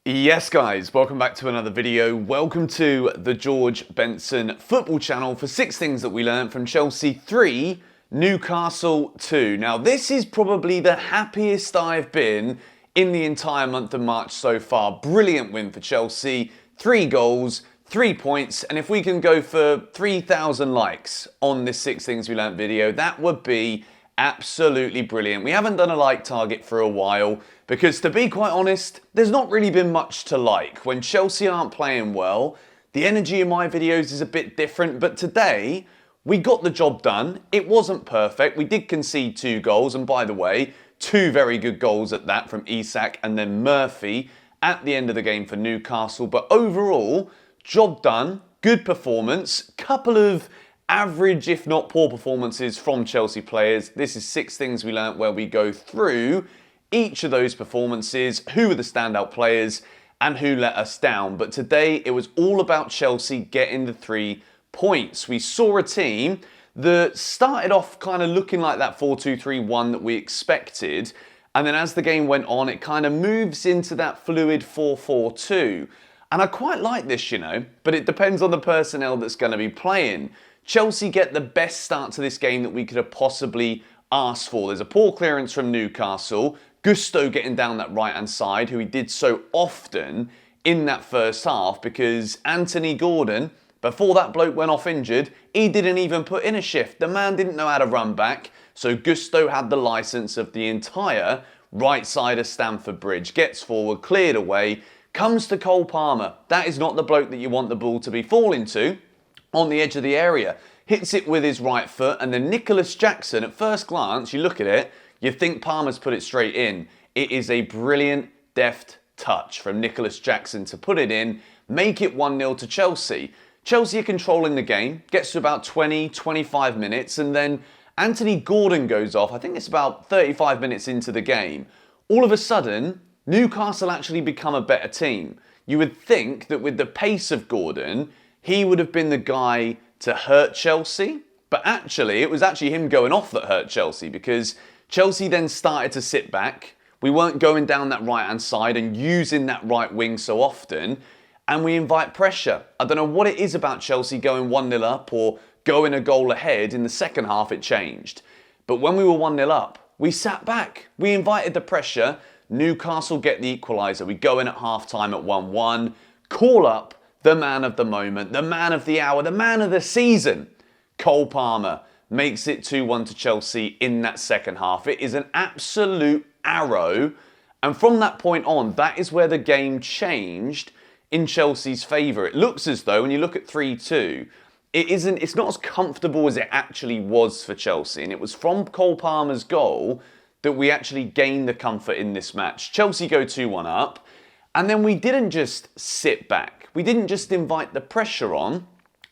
Yes guys, welcome back to another video. Welcome to the George Benson football channel for 6 things that we learned from Chelsea 3, Newcastle 2. Now this is probably the happiest I've been in the entire month of March so far. Brilliant win for Chelsea, 3 goals, 3 points, and if we can go for 3,000 likes on this 6 things we learned video, that would be absolutely brilliant. We haven't done a like target for a while because, to be quite honest, there's not really been much to like. When Chelsea aren't playing well, the energy in my videos is a bit different, but today we got the job done. It wasn't perfect. We did concede 2 goals, and by the way, 2 very good goals at that from Isak and then Murphy at the end of the game for Newcastle. But overall, job done, good performance, couple of average, if not poor performances from Chelsea players. This is 6 things we learnt where we go through each of those performances, who were the standout players and who let us down. But today it was all about Chelsea getting the 3 points. We saw a team that started off kind of looking like that 4-2-3-1 that we expected. And then as the game went on, it kind of moves into that fluid 4-4-2. And I quite like this, you know, but it depends on the personnel that's going to be playing. Chelsea get the best start to this game that we could have possibly asked for. There's a poor clearance from Newcastle. Gusto getting down that right-hand side, who he did so often in that first half, because Anthony Gordon, before that bloke went off injured, he didn't even put in a shift. The man didn't know how to run back, so Gusto had the licence of the entire right side of Stamford Bridge. Gets forward, cleared away, comes to Cole Palmer. That is not the bloke that you want the ball to be falling to on the edge of the area. Hits it with his right foot, and then Nicholas Jackson, at first glance, you look at it, you think Palmer's put it straight in. It is a brilliant, deft touch from Nicholas Jackson to put it in, make it 1-0 to Chelsea. Chelsea are controlling the game, gets to about 20-25 minutes, and then Anthony Gordon goes off. I think it's about 35 minutes into the game. All of a sudden, Newcastle actually become a better team. You would think that with the pace of Gordon, he would have been the guy to hurt Chelsea, but actually it was actually him going off that hurt Chelsea, because Chelsea then started to sit back. We weren't going down that right-hand side and using that right wing so often, and we invite pressure. I don't know what it is about Chelsea going 1-0 up or going a goal ahead. In the second half it changed, but when we were 1-0 up, we sat back. We invited the pressure. Newcastle get the equaliser. We go in at half-time at 1-1, call up the man of the moment, the man of the hour, the man of the season. Cole Palmer makes it 2-1 to Chelsea in that second half. It is an absolute arrow. And from that point on, that is where the game changed in Chelsea's favour. It looks as though, when you look at 3-2, it's not as comfortable as it actually was for Chelsea. And it was from Cole Palmer's goal that we actually gained the comfort in this match. Chelsea go 2-1 up. And then we didn't just sit back. We didn't just invite the pressure on,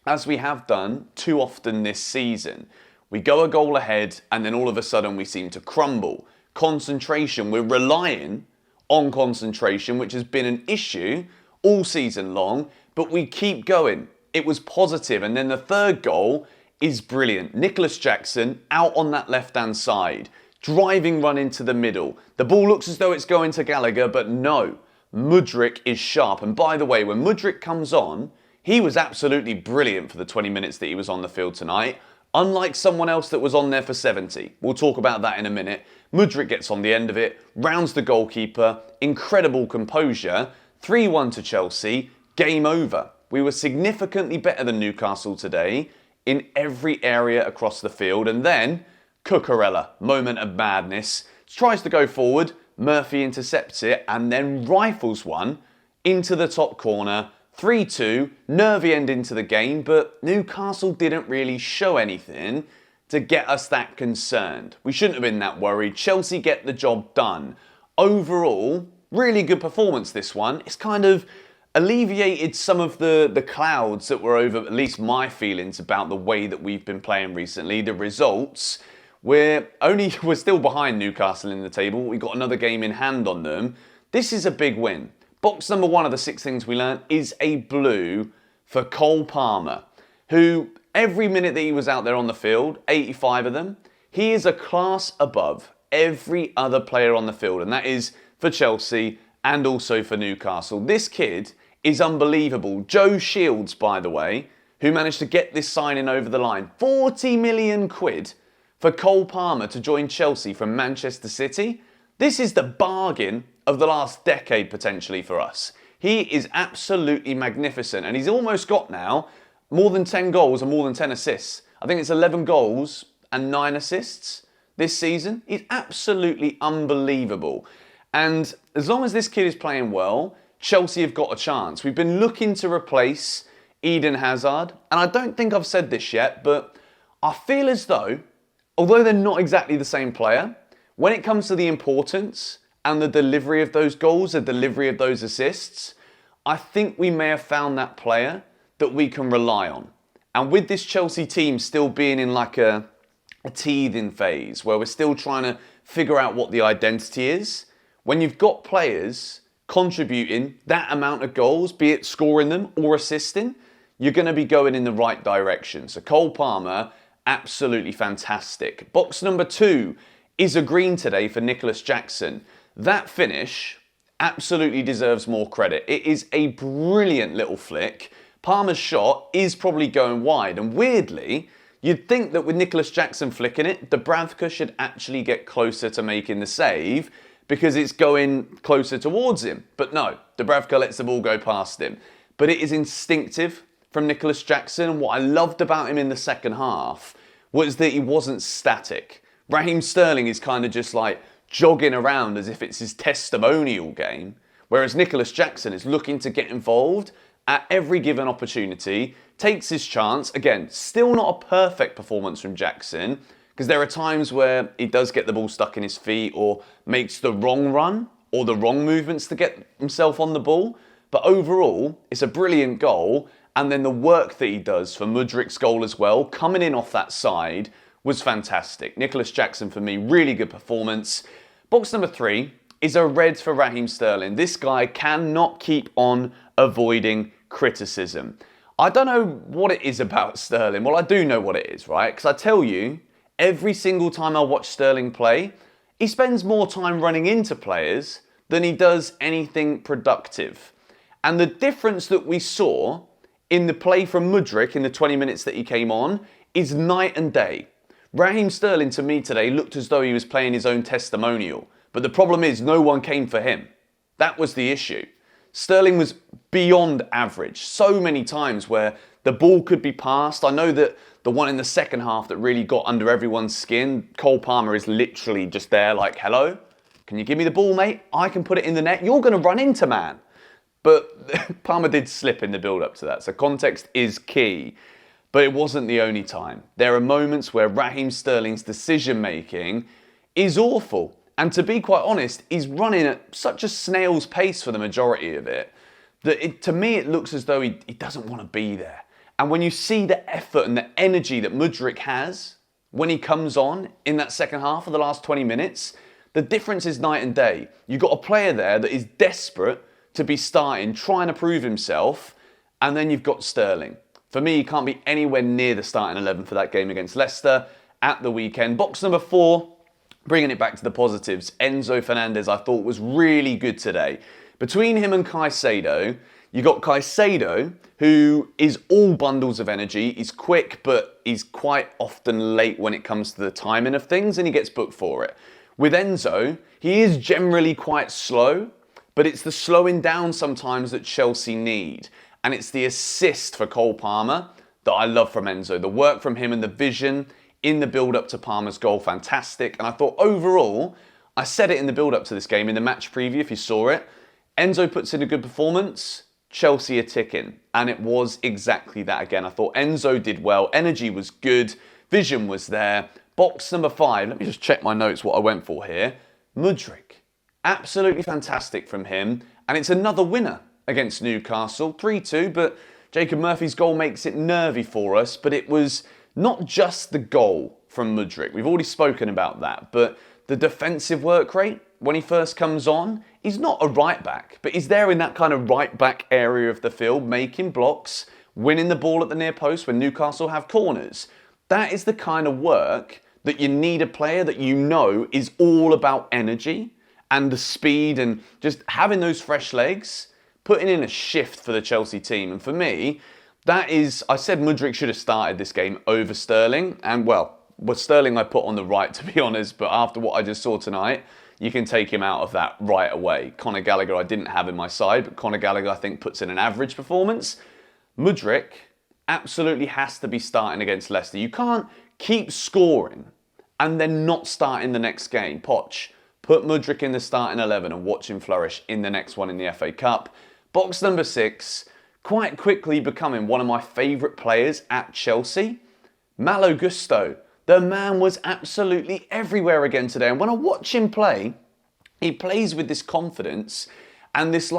as we have done too often this season. We go a goal ahead, and then all of a sudden we seem to crumble. Concentration, we're relying on concentration, which has been an issue all season long, but we keep going. It was positive, and then the third goal is brilliant. Nicholas Jackson out on that left-hand side, driving run into the middle. The ball looks as though it's going to Gallagher, but no. Mudryk is sharp. And by the way, when Mudryk comes on, he was absolutely brilliant for the 20 minutes that he was on the field tonight, unlike someone else that was on there for 70. We'll talk about that in a minute. Mudryk gets on the end of it, rounds the goalkeeper, incredible composure, 3-1 to Chelsea, game over. We were significantly better than Newcastle today in every area across the field. And then Cucurella, moment of madness, tries to go forward, Murphy intercepts it and then rifles one into the top corner. 3-2, nervy end into the game, but Newcastle didn't really show anything to get us that concerned. We shouldn't have been that worried. Chelsea get the job done. Overall, really good performance this one. It's kind of alleviated some of the clouds that were over, at least my feelings, about the way that we've been playing recently. The results, we're still behind Newcastle in the table. We've got another game in hand on them. This is a big win. Box number 1 of the 6 things we learned is a blue for Cole Palmer, who every minute that he was out there on the field, 85 of them, he is a class above every other player on the field. And that is, for Chelsea, and also for Newcastle. This kid is unbelievable. Joe Shields, by the way, who managed to get this signing over the line. 40 million quid for Cole Palmer to join Chelsea from Manchester City. This is the bargain of the last decade potentially for us. He is absolutely magnificent, and he's almost got now more than 10 goals and more than 10 assists. I think it's 11 goals and 9 assists this season. He's absolutely unbelievable. And as long as this kid is playing well, Chelsea have got a chance. We've been looking to replace Eden Hazard, and I don't think I've said this yet, but I feel as though, although they're not exactly the same player, when it comes to the importance and the delivery of those goals, the delivery of those assists, I think we may have found that player that we can rely on. And with this Chelsea team still being in like a teething phase, where we're still trying to figure out what the identity is, when you've got players contributing that amount of goals, be it scoring them or assisting, you're going to be going in the right direction. So Cole Palmer, absolutely fantastic. Box number 2 is a green today for Nicholas Jackson. That finish absolutely deserves more credit. It is a brilliant little flick. Palmer's shot is probably going wide, and weirdly, you'd think that with Nicholas Jackson flicking it, Dubravka should actually get closer to making the save because it's going closer towards him. But no, Dubravka lets the ball go past him. But it is instinctive from Nicholas Jackson, and what I loved about him in the second half was that he wasn't static. Raheem Sterling is kind of just like jogging around as if it's his testimonial game, whereas Nicholas Jackson is looking to get involved at every given opportunity, takes his chance. Again, still not a perfect performance from Jackson, because there are times where he does get the ball stuck in his feet or makes the wrong run or the wrong movements to get himself on the ball. But overall, it's a brilliant goal. And then the work that he does for Mudryk's goal as well, coming in off that side, was fantastic. Nicholas Jackson, for me, really good performance. Box number 3 is a red for Raheem Sterling. This guy cannot keep on avoiding criticism. I don't know what it is about Sterling. Well, I do know what it is, right? Because I tell you, every single time I watch Sterling play, he spends more time running into players than he does anything productive. And the difference that we saw in the play from Mudryk in the 20 minutes that he came on is night and day. Raheem Sterling, to me today, looked as though he was playing his own testimonial. But the problem is no one came for him. That was the issue. Sterling was beyond average. So many times where the ball could be passed. I know that the one in the second half that really got under everyone's skin, Cole Palmer is literally just there like, hello, can you give me the ball, mate? I can put it in the net. You're going to run into man. But Palmer did slip in the build-up to that. So context is key. But it wasn't the only time. There are moments where Raheem Sterling's decision-making is awful. And to be quite honest, he's running at such a snail's pace for the majority of it, that to me it looks as though he doesn't want to be there. And when you see the effort and the energy that Mudryk has when he comes on in that second half of the last 20 minutes, the difference is night and day. You've got a player there that is desperate to be starting, trying to prove himself, and then you've got Sterling. For me, he can't be anywhere near the starting 11 for that game against Leicester at the weekend. Box number 4, bringing it back to the positives. Enzo Fernandez, I thought, was really good today. Between him and Caicedo, you got Caicedo, who is all bundles of energy. He's quick, but he's quite often late when it comes to the timing of things, and he gets booked for it. With Enzo, he is generally quite slow, but it's the slowing down sometimes that Chelsea need. And it's the assist for Cole Palmer that I love from Enzo. The work from him and the vision in the build-up to Palmer's goal, fantastic. And I thought overall, I said it in the build-up to this game, in the match preview, if you saw it, Enzo puts in a good performance, Chelsea are ticking. And it was exactly that again. I thought Enzo did well, energy was good, vision was there. Box number 5, let me just check my notes what I went for here. Mudryk, absolutely fantastic from him. And it's another winner against Newcastle, 3-2, but Jacob Murphy's goal makes it nervy for us, but it was not just the goal from Mudryk. We've already spoken about that, but the defensive work rate, when he first comes on, he's not a right back, but he's there in that kind of right back area of the field, making blocks, winning the ball at the near post when Newcastle have corners. That is the kind of work that you need a player that you know is all about energy and the speed and just having those fresh legs, putting in a shift for the Chelsea team. And for me, that is, I said Mudryk should have started this game over Sterling. And well, with Sterling I put on the right, to be honest, but after what I just saw tonight, you can take him out of that right away. Conor Gallagher I didn't have in my side, but Conor Gallagher I think puts in an average performance. Mudryk absolutely has to be starting against Leicester. You can't keep scoring and then not start in the next game. Poch, put Mudryk in the starting 11 and watch him flourish in the next one in the FA Cup. Box number 6, quite quickly becoming one of my favourite players at Chelsea, Malo Gusto. The man was absolutely everywhere again today. And when I watch him play, he plays with this confidence and this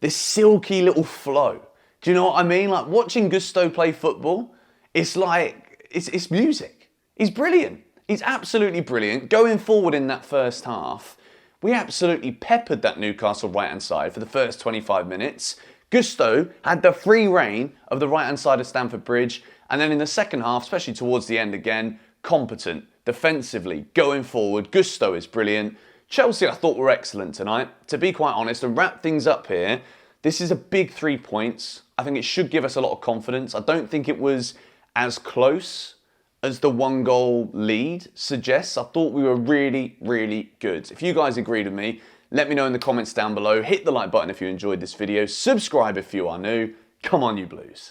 silky little flow. Do you know what I mean? Like watching Gusto play football, it's like, it's music. He's brilliant. He's absolutely brilliant. Going forward in that first half, we absolutely peppered that Newcastle right-hand side for the first 25 minutes. Gusto had the free reign of the right-hand side of Stamford Bridge. And then in the second half, especially towards the end again, competent, defensively, going forward. Gusto is brilliant. Chelsea, I thought, were excellent tonight. To be quite honest, and wrap things up here, this is a big 3 points. I think it should give us a lot of confidence. I don't think it was as close as the 1-goal lead suggests. I thought we were really, really good. If you guys agreed with me, let me know in the comments down below. Hit the like button if you enjoyed this video. Subscribe if you are new. Come on, you Blues.